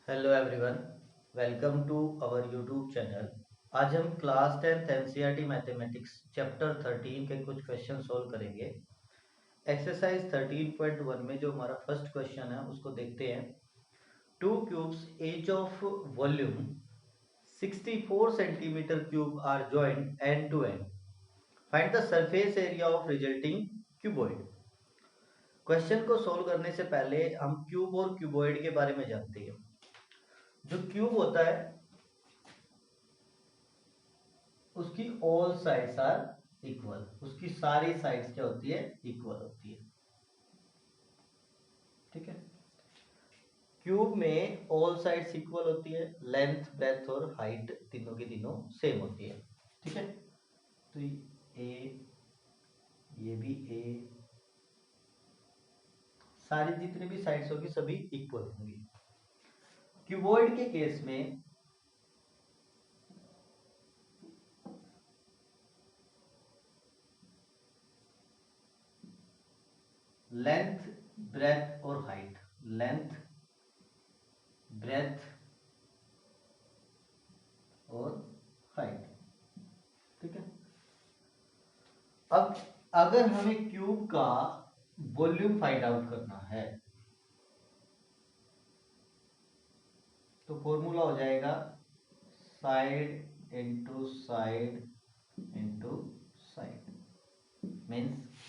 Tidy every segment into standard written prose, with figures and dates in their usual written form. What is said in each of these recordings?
Hello everyone, welcome to our YouTube channel. आज हम class 10th NCERT mathematics chapter 13 के कुछ क्वेश्चन सोल्व करेंगे। एक्सरसाइज 13.1 में जो हमारा फर्स्ट क्वेश्चन है उसको देखते हैं। Two cubes each of volume 64 centimeter cube are joined end to end. Find the surface area of resulting cuboid. Question को सोल्व करने से पहले हम क्यूब और क्यूबॉइड के बारे में जानते हैं। जो क्यूब होता है उसकी ऑल साइड्स आर इक्वल, उसकी सारी साइड्स क्या होती है, इक्वल होती है। ठीक है, क्यूब में ऑल साइड्स इक्वल होती है, लेंथ ब्रेथ और हाइट तीनों की तीनों सेम होती है। ठीक है, तो ये भी ए, सारी जितनी भी साइड्स होगी सभी इक्वल होंगी। क्यूबॉइड के केस में लेंथ ब्रेथ और हाइट, लेंथ ब्रेथ और हाइट। ठीक है, अब अगर हमें क्यूब का वॉल्यूम फाइंड आउट करना है तो फॉर्मूला हो जाएगा side into side into side, means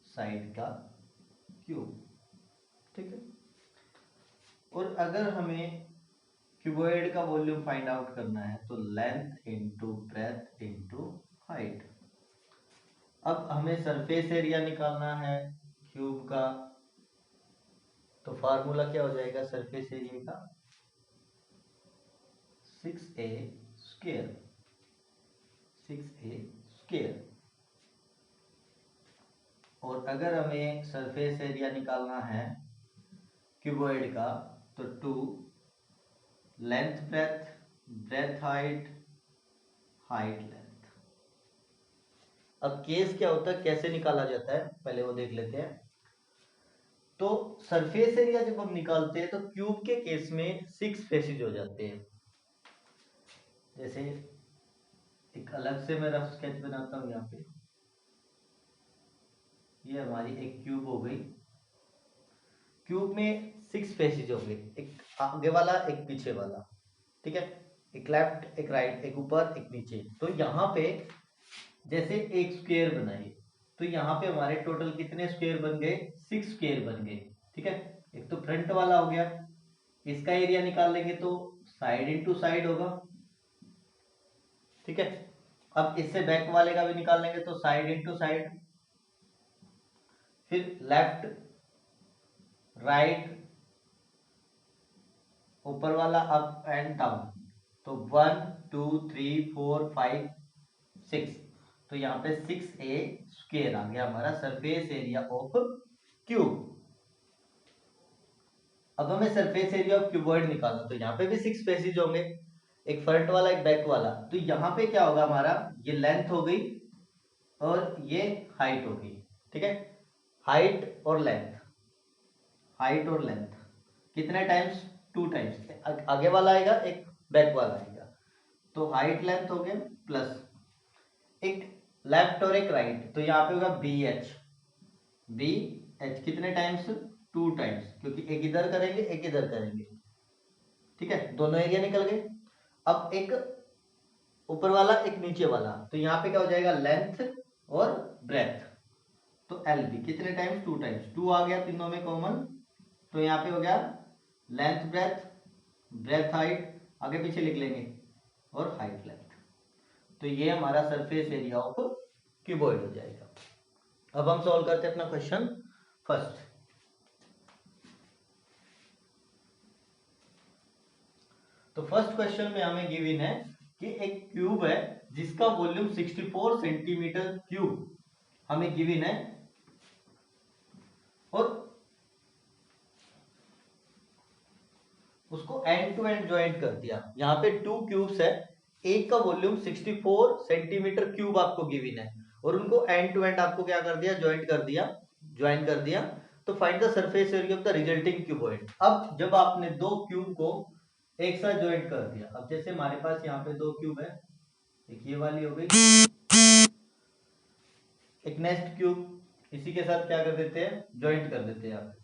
side का क्यूब। ठीक है, और अगर हमें क्यूबॉइड का वॉल्यूम फाइंड आउट करना है तो length into breadth into height. अब हमें सरफेस एरिया निकालना है क्यूब का, तो फार्मूला क्या हो जाएगा सरफेस एरिया का, 6a स्क्वायर, 6a स्क्वायर। और अगर हमें सरफेस एरिया निकालना है क्यूबॉइड का तो 2 length breadth, breadth height, height length. अब केस क्या होता है, कैसे निकाला जाता है, पहले वो देख लेते हैं। तो सरफेस एरिया जब हम निकालते हैं तो क्यूब के केस में 6 फेसेज हो जाते हैं। जैसे एक अलग से मैं रफ स्केच बनाता हूं, यहाँ पे ये हमारी एक क्यूब हो गई। क्यूब में 6 फेसेज होंगे, एक आगे वाला एक पीछे वाला। ठीक है, एक लेफ्ट एक राइट, एक ऊपर एक नीचे। तो यहाँ पे जैसे एक स्क्वायर बनाए तो यहाँ पे हमारे टोटल कितने स्क्वायर बन गए, 6 स्क्वायर बन गए। ठीक है, एक तो फ्रंट वाला हो गया, इसका एरिया निकाल लेंगे तो साइड इंटू साइड होगा। ठीक है, अब इससे बैक वाले का भी निकाल लेंगे तो साइड इंटू साइड, फिर लेफ्ट राइट, ऊपर वाला अप एंड डाउन। तो 1 2 3 4 5 6, तो यहाँ पे 6a स्क्वायर आ गया हमारा सरफेस एरिया ऑफ क्यूब। अब हमें सरफेस एरिया ऑफ क्यूबॉइड निकालना, तो यहाँ पे भी 6 फेसेज होंगे, एक फ्रंट वाला एक बैक वाला। तो यहाँ पे क्या होगा हमारा, ये लेंथ हो गई और ये हाइट हो गई। ठीक है, हाइट और लेंथ, हाइट और लेंथ कितने टाइम्स, 2 टाइम्स, आगे वाला आएगा एक बैक वाला आएगा। तो हाइट लेंथ हो गया प्लस एक लेफ्ट और एक राइट, तो यहाँ पे होगा बी एच, बी एच कितने टाइम्स, 2 टाइम्स, क्योंकि एक इधर करेंगे एक इधर करेंगे। ठीक है, दोनों एरिया निकल गए। अब एक ऊपर वाला एक नीचे वाला, तो यहाँ पे क्या हो जाएगा, लेंथ और ब्रेथ। तो एल बी कितने टाइम्स, 2 टाइम्स, 2 आ गया तीनों में कॉमन। तो यहाँ पे हो गया लेंथ ब्रेथ, ब्रेथ हाइट, आगे पीछे लिख लेंगे, और हाइट लेंथ। तो ये हमारा सरफेस एरिया ऑफ क्यूबॉइड हो जाएगा। अब हम सॉल्व करते हैं अपना क्वेश्चन फर्स्ट। तो फर्स्ट क्वेश्चन में हमें गिवन है कि एक क्यूब है जिसका वॉल्यूम 64 सेंटीमीटर क्यूब हमें गिवन है, और उसको एंड टू एंड ज्वाइंट कर दिया। यहाँ पे 2 क्यूब्स है, एक का वॉल्यूम 64 सेंटीमीटर क्यूब आपको गिवन है, और उनको एंड टू एंड आपको क्या कर दिया, ज्वाइंट कर दिया, ज्वाइन कर दिया। तो find the surface area of the resulting cuboid. अब जब आपने दो क्यूब को एक साथ ज्वाइंट कर दिया, अब जैसे हमारे पास यहाँ पे दो क्यूब है, एक ये वाली हो गई, एक नेक्स्ट क्यूब, इसी के साथ क्या कर देते हैं, ज्वाइंट कर देते हैं यहाँ पे।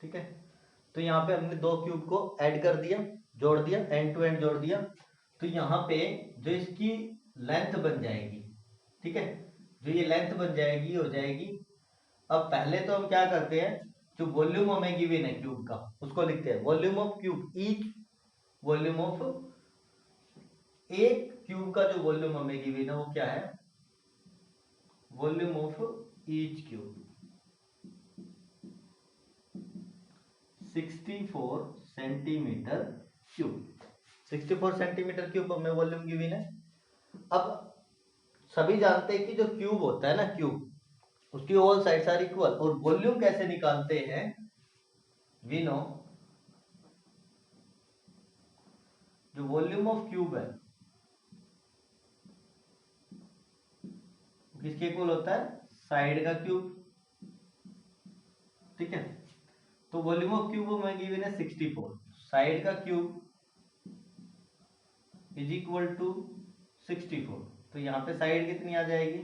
ठीक है, तो यहाँ पे हमने दो क्यूब को ऐड कर दिया, जोड़ दिया, एंड टू एंड जोड़ दिया, तो यहाँ पे जो इसकी लेंथ बन जाएगी, ठीक है, जो ये लेंथ बन जाएगी हो जाएगी। अब पहले तो हम क्या करते हैं, जो वॉल्यूम हमें गिवन है क्यूब का उसको लिखते हैं, volume of cube, each volume of, एक क्यूब का जो वॉल्यूम हमें गिवन है वो क्या है, volume of each cube 64 centimeter cube, 64 centimeter cube हमें वॉल्यूम गिवन है। अब सभी जानते हैं कि जो क्यूब होता है ना, क्यूब उसकी ऑल साइड्स आर इक्वल, और वॉल्यूम कैसे निकालते हैं, वी नो जो वॉल्यूम ऑफ क्यूब है किसके इक्वल होता है, साइड का क्यूब, ठीक है। तो वॉल्यूम ऑफ क्यूब हमें गिवन है 64, साइड का क्यूब इज इक्वल टू 64, तो यहाँ पे साइड कितनी आ जाएगी,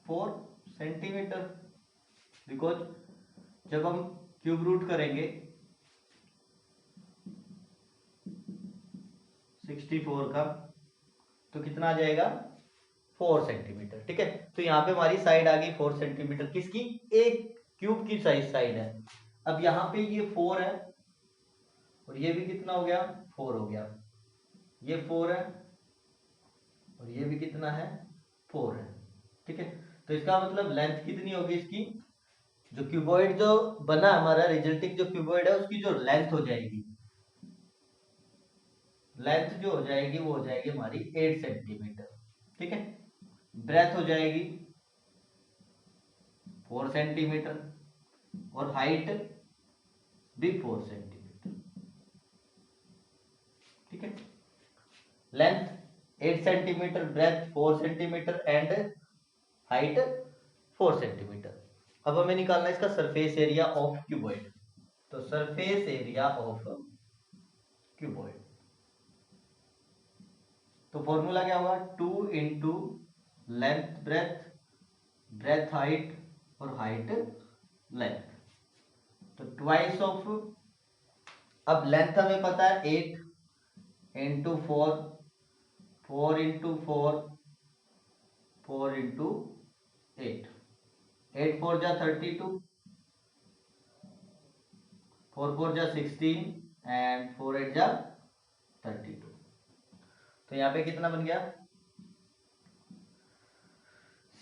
4 सेंटीमीटर, बिकॉज जब हम क्यूब रूट करेंगे 64 का तो कितना आ जाएगा, 4 सेंटीमीटर, ठीक है। तो यहाँ पे हमारी साइड आ गई 4 सेंटीमीटर, किसकी, एक क्यूब की साइड है। अब यहाँ पे ये 4 है और ये भी कितना हो गया, 4 हो गया, ये 4 है और ये भी कितना है, 4 है, ठीक है। तो इसका मतलब लेंथ कितनी होगी इसकी, जो क्यूबॉइड जो बना हमारा रिजल्टिंग जो क्यूबॉइड है उसकी जो लेंथ हो जाएगी, लेंथ जो हो जाएगी वो हो जाएगी हमारी 8 सेंटीमीटर, ठीक है। ब्रेथ हो जाएगी 4 सेंटीमीटर और हाइट भी 4 सेंटीमीटर, ठीक है। Length 8 centimeter, breadth 4 centimeter and height 4 centimeter. अब हमें निकालना है इसका सरफेस एरिया ऑफ क्यूबॉइड। तो सरफेस एरिया ऑफ क्यूबॉइड, तो फॉर्मूला क्या होगा, 2 into length breadth, breadth height और हाइट लेंथ, तो ट्वाइस ऑफ, अब लेंथ हमें पता है 8 इंटू 4, 4 इंटू 4, 4 इंटू 8, 8 4 जा 32, 4 4 जा 16 एंड 4 8 जा 32, तो यहाँ पे कितना बन गया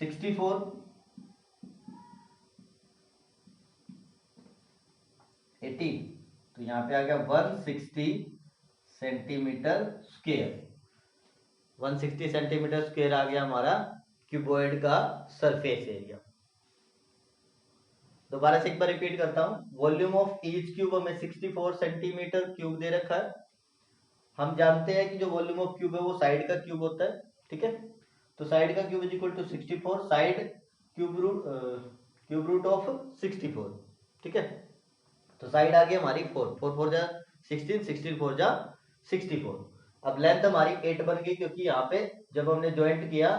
64, 80, तो यहाँ पे आ गया 160 सेंटीमीटर स्क्वायर, 160 सेंटीमीटर स्क्वायर आ गया हमारा क्यूबॉइड का सरफेस एरिया। दोबारा से एक बार रिपीट करता हूं, वॉल्यूम ऑफ ईच क्यूब हमें 64 सेंटीमीटर क्यूब दे रखा है। हम जानते हैं कि जो वॉल्यूम ऑफ क्यूब है वो साइड का क्यूब होता है, ठीक है। तो साइड का cube is equal to 64, side cube root of 64, ठीक है। तो साइड आ गई हमारी 4, 4 4 जा 16, 16 4 जा 64। अब लेंथ हमारी 8 बन गई, क्योंकि यहाँ पे जब हमने ज्वाइंट किया,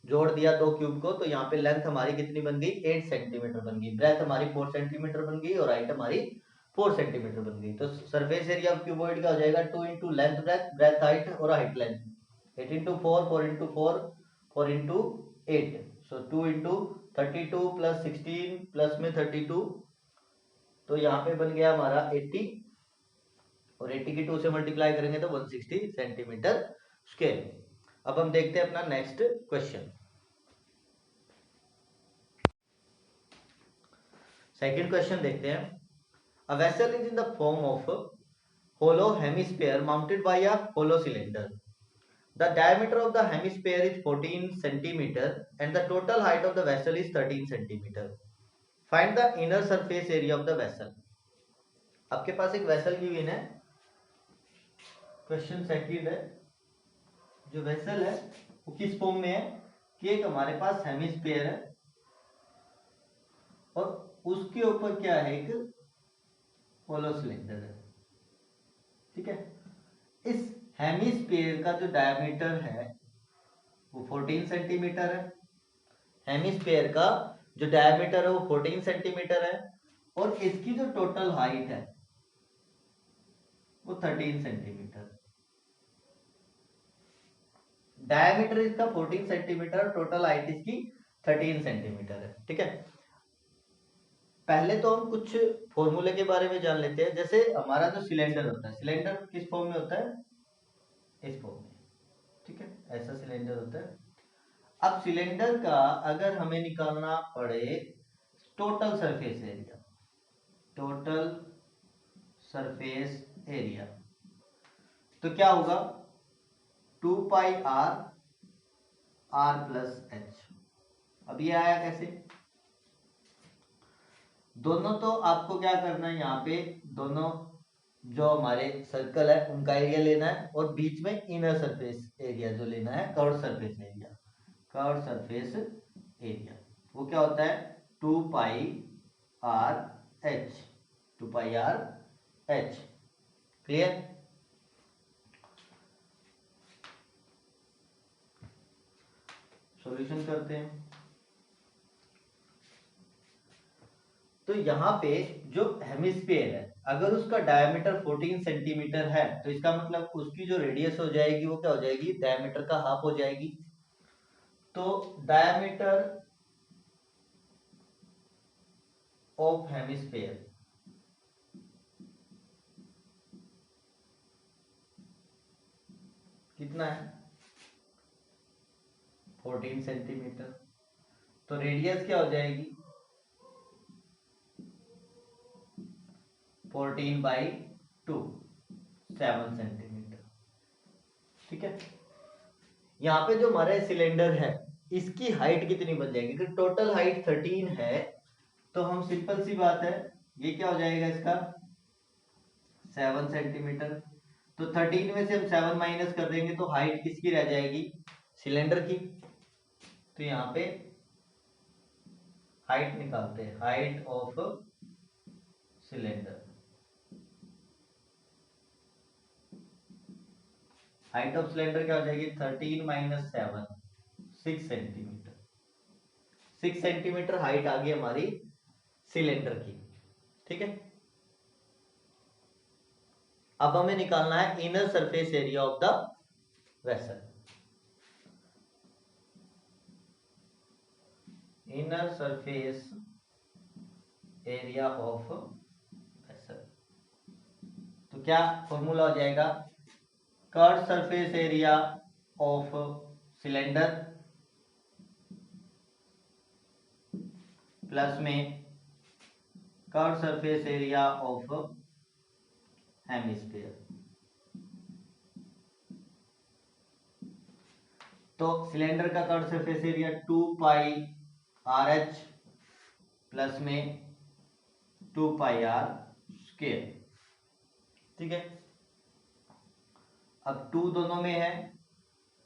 जोड़ दिया दो क्यूब को, तो यहाँ पे लेंथ हमारी कितनी बन गई, 8 सेंटीमीटर बन गई, ब्रेथ हमारी 4 सेंटीमीटर बन गई और हाइट हमारी 4 सेंटीमीटर बन गई। तो सरफेस एरिया ऑफ क्यूबॉइड का हो जाएगा 2 into length breadth, breadth height और height length, 8 into 4, 4 into 4, 4 into 8, so 2 into 32 plus 16 plus में 32, तो यहाँ पे बन गया हमारा 80, और 80 की 2 से मल्टीप्लाई करेंगे तो 160 सेंटीमीटर स्क्वायर। अब हम देखते हैं अपना नेक्स्ट क्वेश्चन। सेकंड क्वेश्चन देखते हैं। A vessel is in the form of a hollow hemisphere mounted by a hollow cylinder. The diameter of the hemisphere is 14 centimeter and the total height of the vessel is 13 centimeter. Find the inner surface area of the vessel. आपके पास एक vessel given है, question second है। जो vessel है वो किस form में है कि एक हमारे पास हेमिस्फीयर है और उसके ऊपर क्या है, एक होलो सिलेंडर है। ठीक है, इस हेमिस्फीयर का जो डायमीटर है वो 14 सेंटीमीटर है। हेमिस्फीयर का जो डायमीटर है वो 14 सेंटीमीटर है और इसकी जो टोटल हाइट है वो 13 सेंटीमीटर। डायमीटर इसका 14 सेंटीमीटर, टोटल हाइट इसकी 13 सेंटीमीटर है। ठीक है, पहले तो हम कुछ फॉर्मूले के बारे में जान लेते हैं। जैसे हमारा जो सिलेंडर होता है, सिलेंडर किस फॉर्म में होता है, इस फॉर्म में। ठीक है, ऐसा सिलेंडर होता है। अब सिलेंडर का अगर हमें निकालना पड़े total surface area, total surface area, तो क्या होगा, 2 पाई आर प्लस एच। अब ये आया कैसे, दोनों तो आपको क्या करना है, यहाँ पे दोनों जो हमारे सर्कल है उनका एरिया लेना है और बीच में इनर सरफेस एरिया जो लेना है, curve surface area, curve surface area वो क्या होता है, 2 pi r H, 2 pi r H. Clear, solution करते हैं। तो यहाँ पे जो हेमिस्फीयर है अगर उसका डायमीटर 14 सेंटीमीटर है तो इसका मतलब उसकी जो रेडियस हो जाएगी वो क्या हो जाएगी, डायमीटर का हाफ हो जाएगी। तो डायमीटर ऑफ हेमिस्फीयर कितना है, 14 सेंटीमीटर। तो रेडियस क्या हो जाएगी, 14/2, 7 सेंटीमीटर। ठीक है, यहाँ पे जो हमारे सिलेंडर है इसकी हाइट कितनी बन जाएगी, अगर टोटल हाइट 13 है तो हम सिंपल सी बात है, ये क्या हो जाएगा इसका 7 सेंटीमीटर। तो 13 में से हम 7 माइनस कर देंगे तो हाइट किसकी रह जाएगी, सिलेंडर की। तो यहाँ पे हाइट निकालते हैं, height of cylinder, height of cylinder क्या हो जाएगी, 13 माइनस 7, 6 सेंटीमीटर। 6 सेंटीमीटर हाइट आ गई हमारी सिलेंडर की। ठीक है, अब हमें निकालना है inner surface area of the vessel. Inner surface area of vessel, तो क्या फॉर्मूला हो जाएगा, curve surface area of cylinder plus में curve surface area of hemisphere. तो सिलेंडर का curve surface area 2 pi r h plus में 2 pi are square. ठीक है, अब 2 दोनों में है,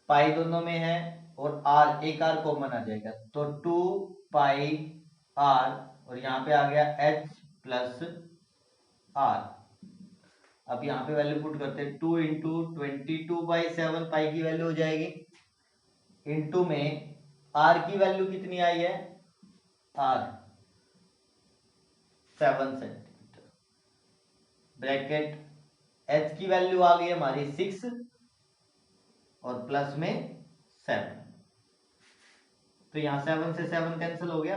पाई दोनों में है और आर, एक आर कॉमन आ जाएगा तो 2 पाई आर और यहाँ पे आ गया एच प्लस आर। अब यहाँ पे वैल्यू पुट करते हैं, 2 इंटू 22/7 पाई की वैल्यू हो जाएगी, इंटू में आर की वैल्यू कितनी आई है, आर 7 सेंटीमीटर, ब्रैकेट एच की वैल्यू आ गई हमारी 6 और प्लस में 7। तो यहां 7 से 7 कैंसिल हो गया,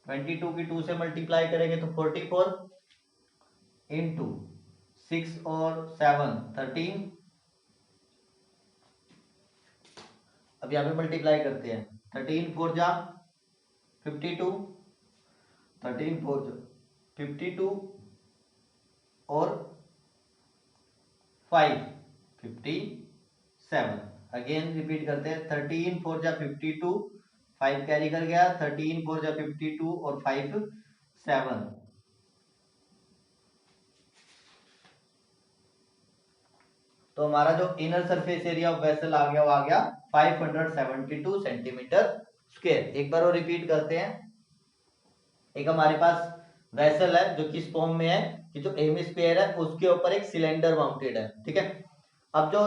22 की 2 से मल्टीप्लाई करेंगे तो 44 इंटू 6 और 7 13। अब यहाँ पे मल्टीप्लाई करते हैं, 13 4 जा 52, 13 4 जा 52 और 5 57। अगेन रिपीट करते हैं, 13 4 जा 52, 5 कैरी कर गया, 13 4 जा 52 और 5 7। तो हमारा जो inner surface area of vessel आ गया वो आ गया 572 सेंटीमीटर स्क्वायर। एक बार वो रिपीट करते हैं। एक हमारे पास वेसल है जो किस फॉर्म में है कि जो हेमिस्फीयर है उसके ऊपर एक सिलेंडर माउंटेड है, ठीक है। अब जो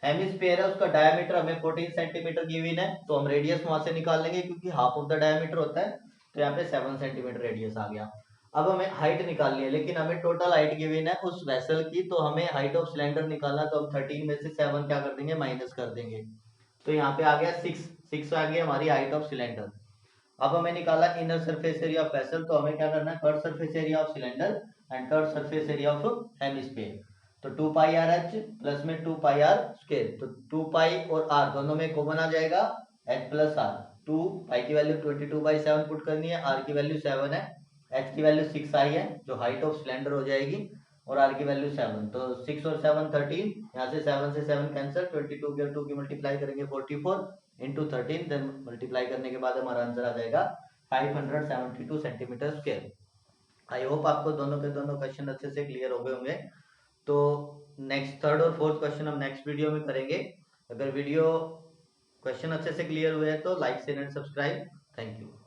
हेमिस्फीयर है उसका डायमीटर हमें 14 सेंटीमीटर गिवन है, तो हम रेडियस वहां से निकाल लेंगे क्योंकि हाफ ऑफ द डायमीटर होता है, तो यहाँ पे 7 सेंटीमीटर रेडियस आ गया। अब हमें हाइट निकालनी है, लेकिन हमें टोटल हाइट गिवन है उस वेसल की, तो हमें हाइट ऑफ सिलेंडर निकालना, तो हम 13 में से 7 क्या कर देंगे, माइनस कर देंगे। तो यहाँ पे आ गया 6 आ गया हमारी हाइट ऑफ सिलेंडर। अब हमें निकाला inner surface area of vessel, तो हमें क्या करना है, curve surface area of cylinder and curve surface area of hemisphere. तो 2 पाई आर एच प्लस में 2 पाई आर स्क्वायर, तो 2 पाई और आर दोनों में कॉमन आ जाएगा, एच प्लस आर। 2 पाई की वैल्यू 22/7 पुट करनी है, आर की वैल्यू 7 है, एच की वैल्यू 6 आई है जो हाइट ऑफ सिलेंडर हो जाएगी, और आर की वैल्यू 7, तो 6 और 7 13, यहाँ से 7 से 7 कैंसिल, 22 के 2 की मल्टीप्लाई करेंगे 44 इंटू 13, देन मल्टीप्लाई करने के बाद हमारा आंसर आ जाएगा 572 सेंटीमीटर स्क्वायर। आई होप आपको दोनों के दोनों क्वेश्चन अच्छे से क्लियर हो गए होंगे। तो नेक्स्ट थर्ड और फोर्थ क्वेश्चन हम नेक्स्ट वीडियो में करेंगे। अगर वीडियो क्वेश्चन अच्छे से क्लियर हुए हैं तो like share and subscribe. Thank you.